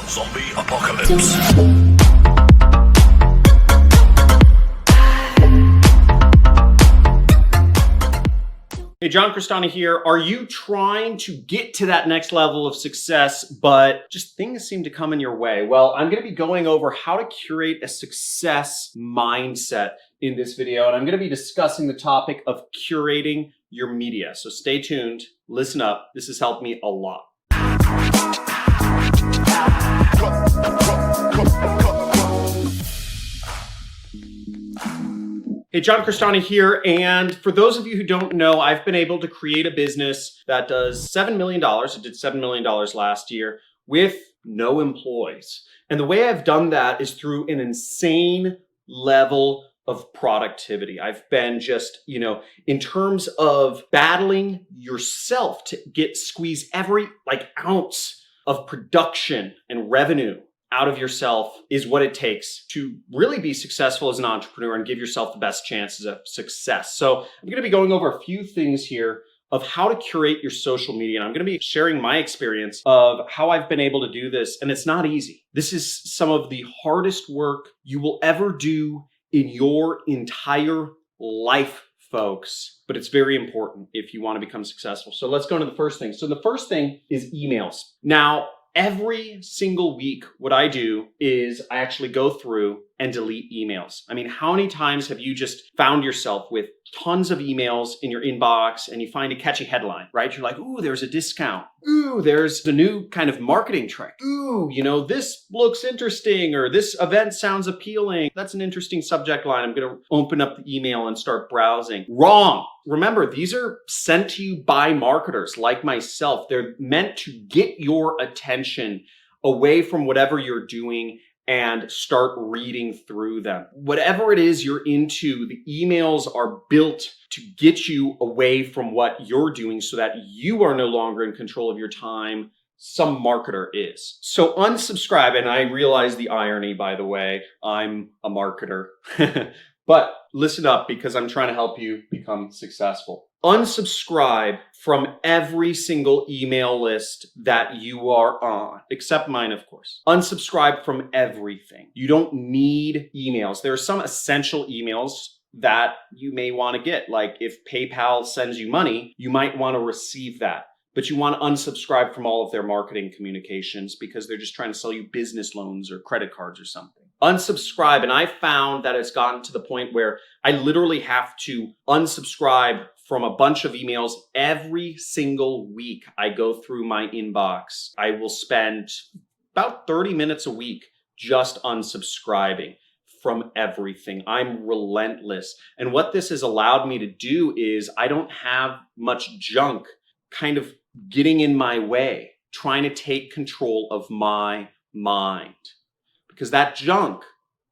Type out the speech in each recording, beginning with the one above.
Zombie apocalypse. Hey, John Crestani here. Are you trying to get to that next level of success, but just things seem to come in your way? Well, I'm going to be going over how to curate a success mindset in this video, and I'm going to be discussing the topic of curating your media. So stay tuned, listen up. This has helped me a lot. Hey, John Crestani here, and for those of you who don't know, I've been able to create a business that does $7 million. It did $7 million last year with no employees. And the way I've done that is through an insane level of productivity. I've been just, in terms of battling yourself to squeeze every ounce of production and revenue out of yourself is what it takes to really be successful as an entrepreneur and give yourself the best chances of success. So I'm going to be going over a few things here of how to curate your social media. And I'm going to be sharing my experience of how I've been able to do this. And it's not easy. This is some of the hardest work you will ever do in your entire life, folks. But it's very important if you want to become successful. So let's go into the first thing. So the first thing is emails. Now, every single week, what I do is I actually go through and delete emails. I mean, how many times have you just found yourself with tons of emails in your inbox and you find a catchy headline, right? You're like, ooh, there's a discount. Ooh, there's the new kind of marketing trick. Ooh, this looks interesting, or this event sounds appealing. That's an interesting subject line. I'm going to open up the email and start browsing. Wrong. Remember, these are sent to you by marketers like myself. They're meant to get your attention away from whatever you're doing and start reading through them. Whatever it is you're into, the emails are built to get you away from what you're doing so that you are no longer in control of your time. Some marketer is. So unsubscribe, and I realize the irony, by the way, I'm a marketer. But listen up, because I'm trying to help you become successful. Unsubscribe from every single email list that you are on, except mine, of course. Unsubscribe from everything. You don't need emails. There are some essential emails that you may want to get. Like if PayPal sends you money, you might want to receive that. But you want to unsubscribe from all of their marketing communications because they're just trying to sell you business loans or credit cards or something. Unsubscribe. And I found that it's gotten to the point where I literally have to unsubscribe from a bunch of emails every single week. I go through my inbox. I will spend about 30 minutes a week just unsubscribing from everything. I'm relentless. And what this has allowed me to do is I don't have much junk kind of getting in my way, trying to take control of my mind. Because that junk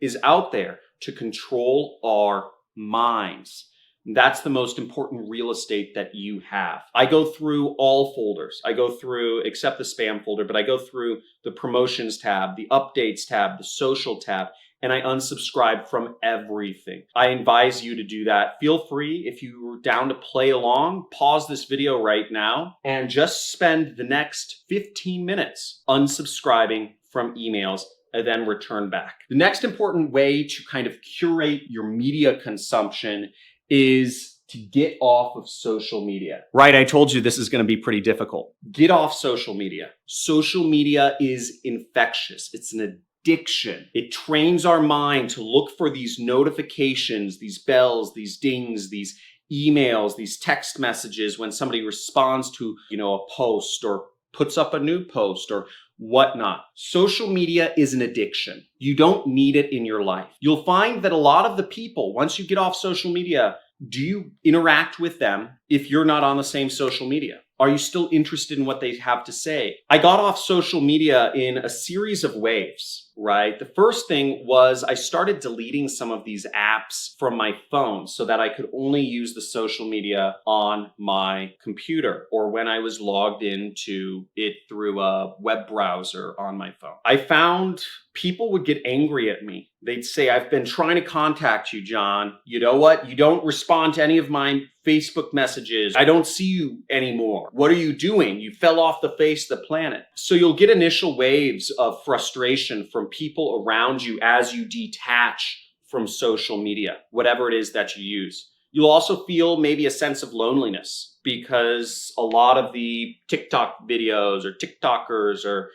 is out there to control our minds. And that's the most important real estate that you have. I go through all folders. I go through, except the spam folder, but I go through the promotions tab, the updates tab, the social tab, and I unsubscribe from everything. I advise you to do that. Feel free, if you're down to play along, pause this video right now and just spend the next 15 minutes unsubscribing from emails and then return back. The next important way to kind of curate your media consumption is to get off of social media. Right, I told you this is going to be pretty difficult. Get off social media. Social media is infectious. It's an addiction. It trains our mind to look for these notifications, these bells, these dings, these emails, these text messages when somebody responds to, a post or puts up a new post or whatnot. Social media is an addiction. You don't need it in your life. You'll find that a lot of the people, once you get off social media, do you interact with them if you're not on the same social media? Are you still interested in what they have to say? I got off social media in a series of waves, right? The first thing was I started deleting some of these apps from my phone so that I could only use the social media on my computer or when I was logged into it through a web browser on my phone. I found people would get angry at me. They'd say, I've been trying to contact you, John. You know what? You don't respond to any of my Facebook messages. I don't see you anymore. What are you doing? You fell off the face of the planet. So you'll get initial waves of frustration from people around you as you detach from social media, whatever it is that you use. You'll also feel maybe a sense of loneliness because a lot of the TikTok videos or TikTokers or,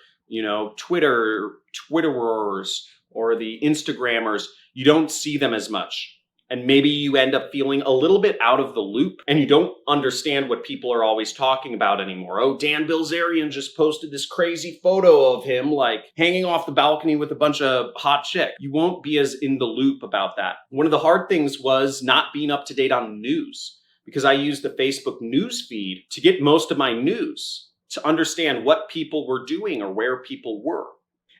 Twitterers or the Instagrammers, you don't see them as much. And maybe you end up feeling a little bit out of the loop and you don't understand what people are always talking about anymore. Oh, Dan Bilzerian just posted this crazy photo of him like hanging off the balcony with a bunch of hot chick. You won't be as in the loop about that. One of the hard things was not being up to date on news because I used the Facebook news feed to get most of my news, to understand what people were doing or where people were.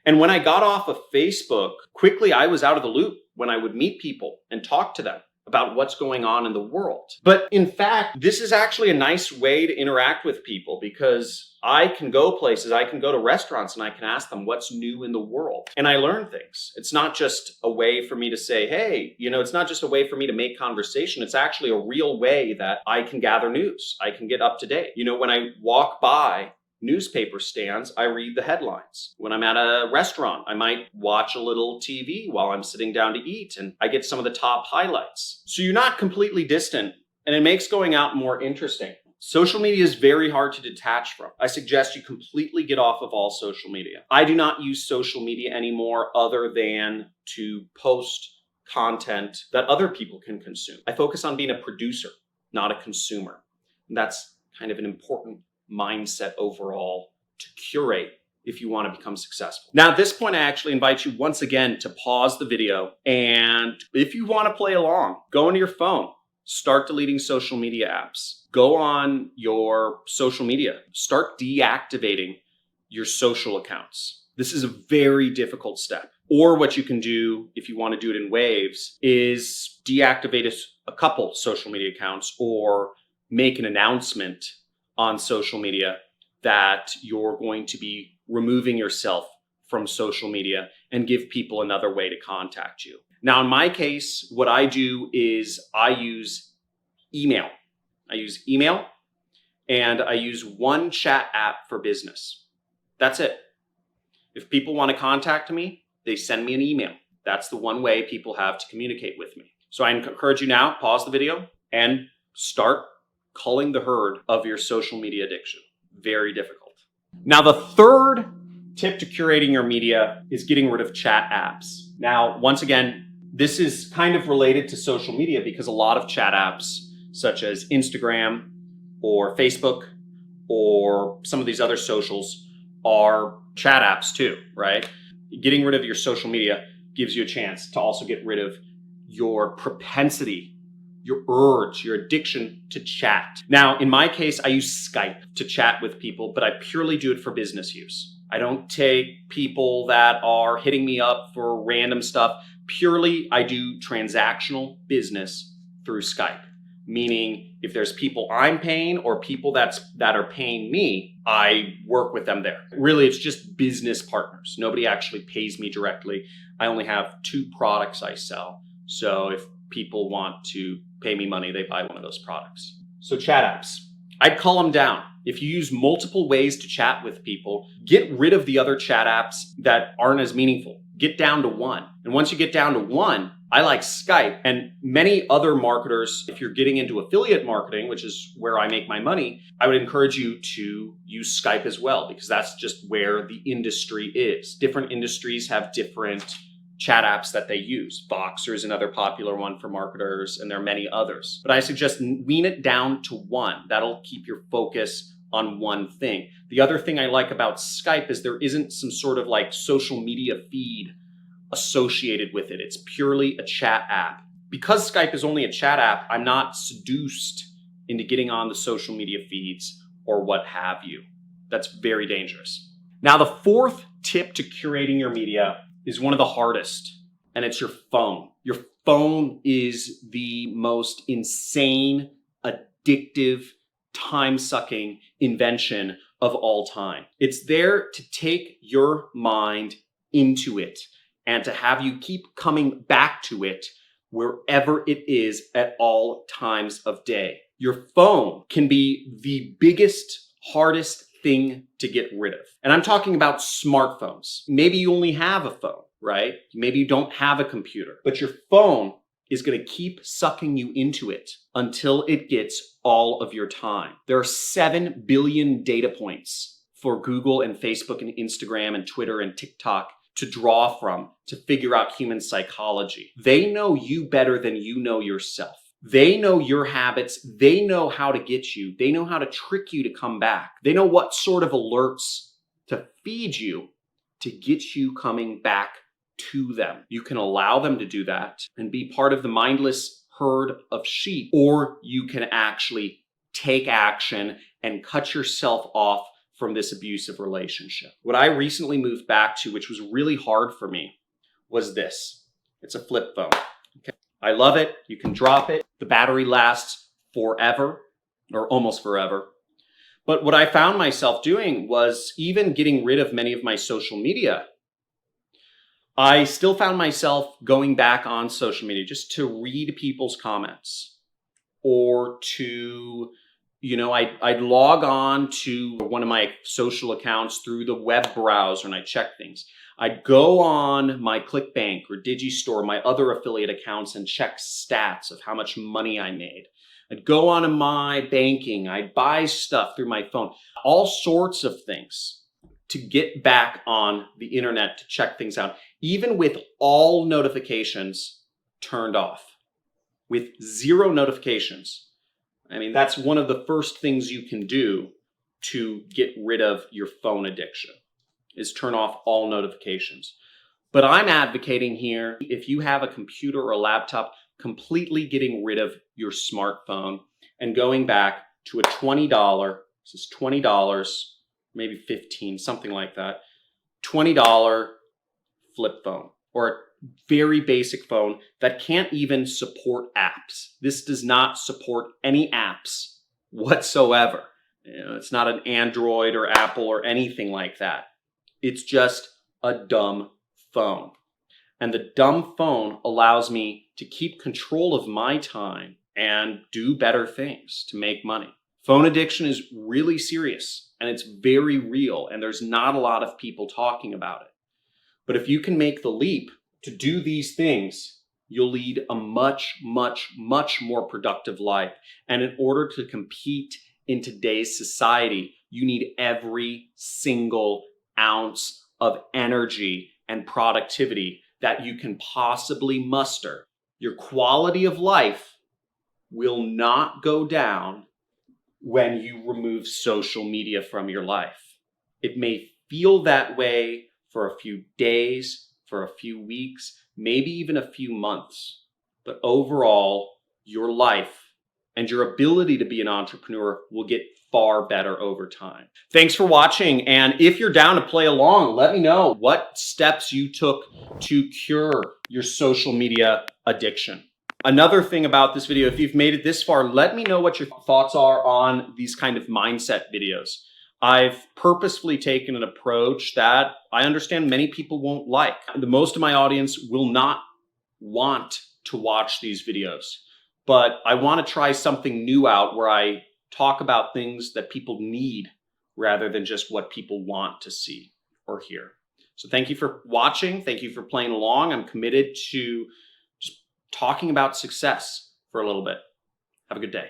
And when I got off of Facebook, quickly I was out of the loop when I would meet people and talk to them about what's going on in the world. But in fact, this is actually a nice way to interact with people because I can go places, I can go to restaurants and I can ask them what's new in the world. And I learn things. It's not just a way for me to say, hey, it's not just a way for me to make conversation. It's actually a real way that I can gather news. I can get up to date. When I walk by newspaper stands, I read the headlines. When I'm at a restaurant, I might watch a little TV while I'm sitting down to eat and I get some of the top highlights. So you're not completely distant and it makes going out more interesting. Social media is very hard to detach from. I suggest you completely get off of all social media. I do not use social media anymore other than to post content that other people can consume. I focus on being a producer, not a consumer. And that's kind of an important mindset overall to curate if you want to become successful. Now, at this point, I actually invite you once again to pause the video. And if you want to play along, go into your phone, start deleting social media apps, go on your social media, start deactivating your social accounts. This is a very difficult step. Or what you can do if you want to do it in waves is deactivate a couple social media accounts or make an announcement on social media that you're going to be removing yourself from social media and give people another way to contact you. Now, in my case, what I do is I use email. I use email and I use one chat app for business. That's it. If people want to contact me, they send me an email. That's the one way people have to communicate with me. So I encourage you now, pause the video and start culling the herd of your social media addiction. Very difficult. Now, the third tip to curating your media is getting rid of chat apps. Now, once again, this is kind of related to social media because a lot of chat apps such as Instagram or Facebook or some of these other socials are chat apps too, right? Getting rid of your social media gives you a chance to also get rid of your propensity, your urge, your addiction to chat. Now, in my case, I use Skype to chat with people, but I purely do it for business use. I don't take people that are hitting me up for random stuff. Purely, I do transactional business through Skype. Meaning, if there's people I'm paying or people that are paying me, I work with them there. Really, it's just business partners. Nobody actually pays me directly. I only have 2 products I sell. So if people want to pay me money, they buy one of those products. So chat apps, I'd cull them down. If you use multiple ways to chat with people, get rid of the other chat apps that aren't as meaningful. Get down to 1. And once you get down to 1, I like Skype and many other marketers. If you're getting into affiliate marketing, which is where I make my money, I would encourage you to use Skype as well, because that's just where the industry is. Different industries have different chat apps that they use. Voxer is another popular one for marketers, and there are many others. But I suggest wean it down to 1. That'll keep your focus on one thing. The other thing I like about Skype is there isn't some sort of like social media feed associated with it. It's purely a chat app. Because Skype is only a chat app, I'm not seduced into getting on the social media feeds or what have you. That's very dangerous. Now, the 4th tip to curating your media is one of the hardest, and it's your phone. Your phone is the most insane, addictive, time-sucking invention of all time. It's there to take your mind into it and to have you keep coming back to it wherever it is at all times of day. Your phone can be the biggest, hardest thing to get rid of. And I'm talking about smartphones. Maybe you only have a phone, right? Maybe you don't have a computer, but your phone is going to keep sucking you into it until it gets all of your time. There are 7 billion data points for Google and Facebook and Instagram and Twitter and TikTok to draw from to figure out human psychology. They know you better than you know yourself. They know your habits. They know how to get you. They know how to trick you to come back. They know what sort of alerts to feed you to get you coming back to them. You can allow them to do that and be part of the mindless herd of sheep, or you can actually take action and cut yourself off from this abusive relationship. What I recently moved back to, which was really hard for me, was this. It's a flip phone. Okay. I love it. You can drop it. The battery lasts forever, or almost forever. But what I found myself doing was even getting rid of many of my social media. I still found myself going back on social media just to read people's comments, or to, I'd log on to one of my social accounts through the web browser and I check things. I'd go on my ClickBank or Digistore, my other affiliate accounts, and check stats of how much money I made. I'd go on to my banking. I'd buy stuff through my phone, all sorts of things to get back on the internet to check things out, even with all notifications turned off, with 0 notifications. I mean, that's one of the first things you can do to get rid of your phone addiction, is turn off all notifications. But I'm advocating here, if you have a computer or a laptop, completely getting rid of your smartphone and going back to a $20, this is $20, maybe $15, something like that, $20 flip phone, or a very basic phone that can't even support apps. This does not support any apps whatsoever. It's not an Android or Apple or anything like that. It's just a dumb phone. And the dumb phone allows me to keep control of my time and do better things to make money. Phone addiction is really serious and it's very real, and there's not a lot of people talking about it. But if you can make the leap to do these things, you'll lead a much, much, much more productive life. And in order to compete in today's society, you need every single ounce of energy and productivity that you can possibly muster. Your quality of life will not go down when you remove social media from your life. It may feel that way for a few days, for a few weeks, maybe even a few months. But overall, your life and your ability to be an entrepreneur will get far better over time. Thanks for watching. And if you're down to play along, let me know what steps you took to cure your social media addiction. Another thing about this video, if you've made it this far, let me know what your thoughts are on these kind of mindset videos. I've purposefully taken an approach that I understand many people won't like. Most of my audience will not want to watch these videos, but I want to try something new out where I talk about things that people need rather than just what people want to see or hear. So thank you for watching. Thank you for playing along. I'm committed to just talking about success for a little bit. Have a good day.